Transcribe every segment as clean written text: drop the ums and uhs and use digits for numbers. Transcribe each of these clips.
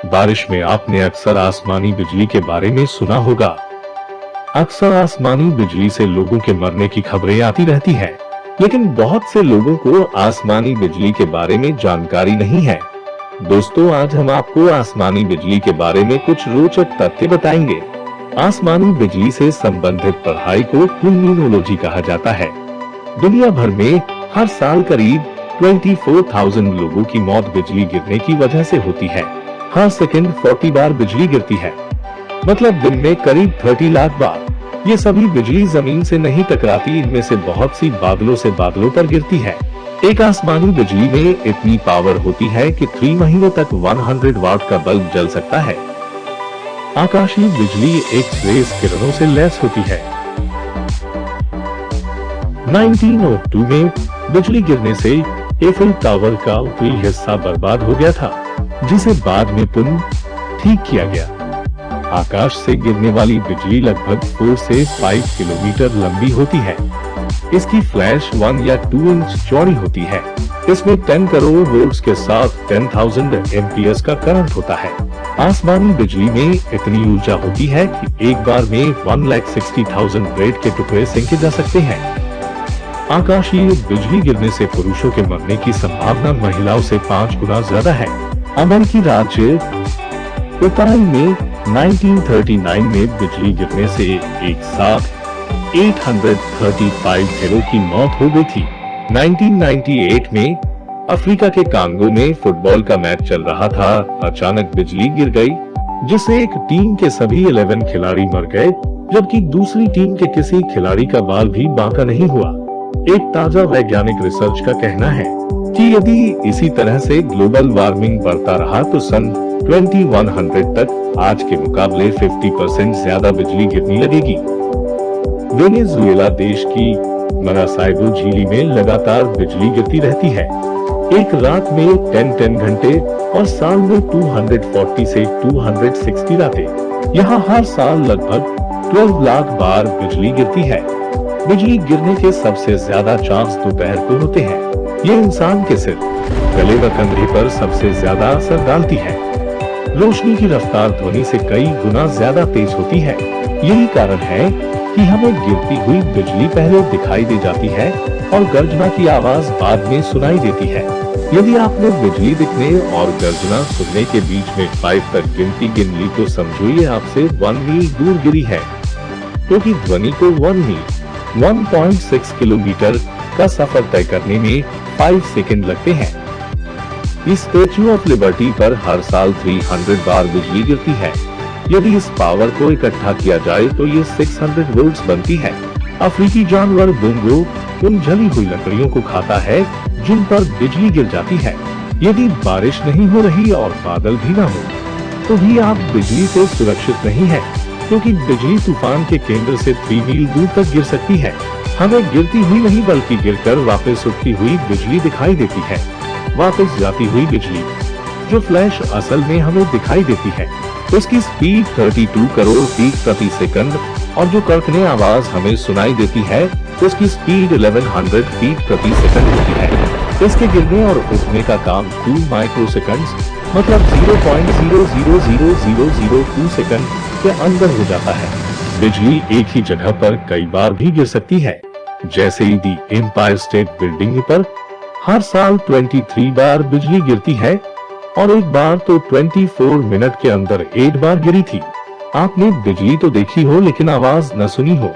बारिश में आपने अक्सर आसमानी बिजली के बारे में सुना होगा। अक्सर आसमानी बिजली से लोगों के मरने की खबरें आती रहती हैं, लेकिन बहुत से लोगों को आसमानी बिजली के बारे में जानकारी नहीं है। दोस्तों, आज हम आपको आसमानी बिजली के बारे में कुछ रोचक तथ्य बताएंगे। आसमानी बिजली से संबंधित पढ़ाई को लुमिनोलॉजी कहा जाता है। दुनिया भर में हर साल करीब 24,000 लोगों की मौत बिजली गिरने की वजह से होती है। हर सेकंड 40 बार बिजली गिरती है, मतलब दिन में करीब 30 लाख बार। ये सभी बिजली जमीन से नहीं टकराती, इनमें से बहुत सी बादलों से बादलों पर गिरती है। एक आसमानी बिजली में इतनी पावर होती है कि 3 महीनों तक 100 वाट का बल्ब जल सकता है। आकाशीय बिजली एक्स-रेज किरणों से लैस होती है। 1902 में बिजली गिरने से एफिल टावर का कोई हिस्सा बर्बाद हो गया था, जिसे बाद में पुनः ठीक किया गया। आकाश से गिरने वाली बिजली लगभग 4 से 5 किलोमीटर लंबी होती है। इसकी फ्लैश 1 या 2 इंच चौड़ी होती है। इसमें 10 करोड़ वोल्ट्स के साथ 10,000 एम्पियर्स का करंट होता है। आसमानी बिजली में इतनी ऊर्जा होती है कि एक बार में 1,60,000 ब्रेड के टुकड़े सेंके जा सकते हैं। आकाशीय बिजली गिरने से पुरुषों के मरने की संभावना महिलाओं से 5 गुना ज्यादा है। अमेरिकी राज्य उताई में 1939 में बिजली गिरने से एक साथ 835 घरों की मौत हो गई थी। 1998 में अफ्रीका के कांगो में फुटबॉल का मैच चल रहा था। अचानक बिजली गिर गई, जिससे एक टीम के सभी 11 खिलाड़ी मर गए, जबकि दूसरी टीम के किसी खिलाड़ी का बाल भी बांका नहीं हुआ। एक ताजा वैज्ञानिक रिसर्च का कहना है कि यदि इसी तरह से ग्लोबल वार्मिंग बढ़ता रहा तो सन 2100 तक आज के मुकाबले 50% ज्यादा बिजली गिरने लगेगी। वेनेजुएला देश की मरासाइबो झीली में लगातार बिजली गिरती रहती है। एक रात में 10 घंटे और साल में 240 से 260 रातें। यहाँ हर साल लगभग 12 लाख बार बिजली गिरती है। बिजली गिरने के सबसे ज्यादा चांस दोपहर को होते हैं। ये इंसान के सिर, गले व कंधे पर सबसे ज्यादा असर डालती है। रोशनी की रफ्तार ध्वनि से कई गुना ज्यादा तेज होती है। यही कारण है कि हमें गिरती हुई बिजली पहले दिखाई दे जाती है और गर्जना की आवाज बाद में सुनाई देती है। यदि आपने बिजली दिखने और गर्जना सुनने के बीच में 5 तक गिनती गिन ली तो समझो ये आपसे 1 मील दूर गिरी है, क्योंकि ध्वनि को 1 मील 1.6 किलोमीटर का सफर तय करने में 5 सेकंड लगते हैं। इस स्टैच्यू ऑफ लिबर्टी पर हर साल 300 बार बिजली गिरती है। यदि इस पावर को इकट्ठा किया जाए तो ये 600 वोल्ट्स बनती है। अफ्रीकी जानवर बोंगो उन जली हुई लकड़ियों को खाता है जिन पर बिजली गिर जाती है। यदि बारिश नहीं हो रही और बादल भी न हो तो भी आप बिजली से सुरक्षित नहीं है, क्योंकि बिजली तूफान के केंद्र से 3 मील दूर तक गिर सकती है। हमें गिरती हुई नहीं बल्कि गिरकर वापस उठती हुई बिजली दिखाई देती है। वापस जाती हुई बिजली, जो फ्लैश असल में हमें दिखाई देती है, उसकी स्पीड 32 करोड़ फीट प्रति सेकंड और जो कड़कने आवाज हमें सुनाई देती है उसकी स्पीड 1100 फीट प्रति सेकंड होती है। इसके गिरने और उठने का काम 2 माइक्रोसेकंड्स मतलब 0.000002 सेकंड के अंदर हो जाता है। बिजली एक ही जगह पर कई बार भी गिर सकती है, जैसे दी एम्पायर स्टेट बिल्डिंग पर हर साल 23 बार बिजली गिरती है और एक बार तो 24 मिनट के अंदर 8 बार गिरी थी। आपने बिजली तो देखी हो लेकिन आवाज न सुनी हो।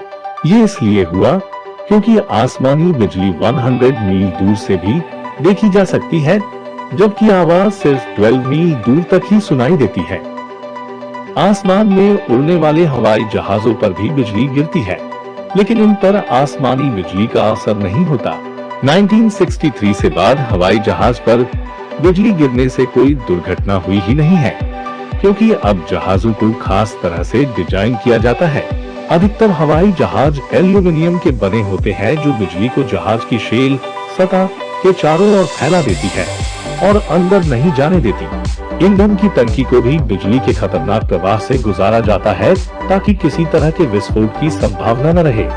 ये इसलिए हुआ क्योंकि आसमानी बिजली 100 मील दूर से भी देखी जा सकती है, जबकि आवाज सिर्फ 12 मील दूर तक ही सुनाई देती है। आसमान में उड़ने वाले हवाई जहाजों पर भी बिजली गिरती है, लेकिन इन पर आसमानी बिजली का असर नहीं होता। 1963 से बाद हवाई जहाज पर बिजली गिरने से कोई दुर्घटना हुई ही नहीं है, क्योंकि अब जहाजों को खास तरह से डिजाइन किया जाता है। अधिकतर हवाई जहाज एल्यूमिनियम के बने होते हैं, जो बिजली को जहाज की शेल सतह के चारों ओर फैला देती है और अंदर नहीं जाने देती। ईंधन की टंकी को भी बिजली के खतरनाक प्रवाह से गुजारा जाता है ताकि किसी तरह के विस्फोट की संभावना न रहे।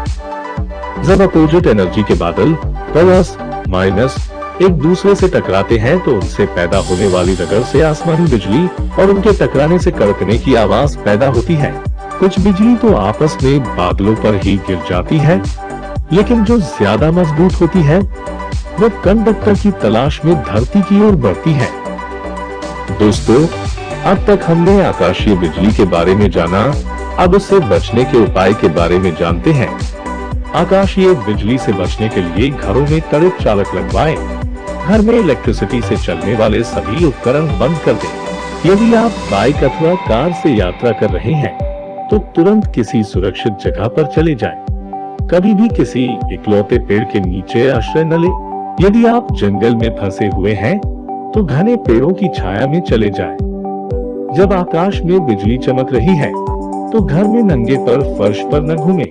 जब अपोजिट एनर्जी के बादल प्लस माइनस एक दूसरे से टकराते हैं तो उनसे पैदा होने वाली रगड़ से आसमानी बिजली और उनके टकराने से कड़कने की आवाज पैदा होती है। कुछ बिजली तो आपस में बादलों पर ही गिर जाती है, लेकिन जो ज्यादा मजबूत होती है वो कंडक्टर की तलाश में धरती की ओर बढ़ती है। दोस्तों, अब तक हमने आकाशीय बिजली के बारे में जाना, अब उससे बचने के उपाय के बारे में जानते हैं। आकाशीय बिजली से बचने के लिए घरों में त्वरित चालक लगवाएं। घर में इलेक्ट्रिसिटी से चलने वाले सभी उपकरण बंद कर दें। यदि आप बाइक अथवा कार से यात्रा कर रहे हैं तो तुरंत किसी सुरक्षित जगह पर चले जाएं। कभी भी किसी इकलौते पेड़ के नीचे आश्रय न लें। यदि आप जंगल में फंसे हुए हैं तो घने पेड़ों की छाया में चले जाएं। जब आकाश में बिजली चमक रही है तो घर में नंगे पर फर्श पर न घूमें।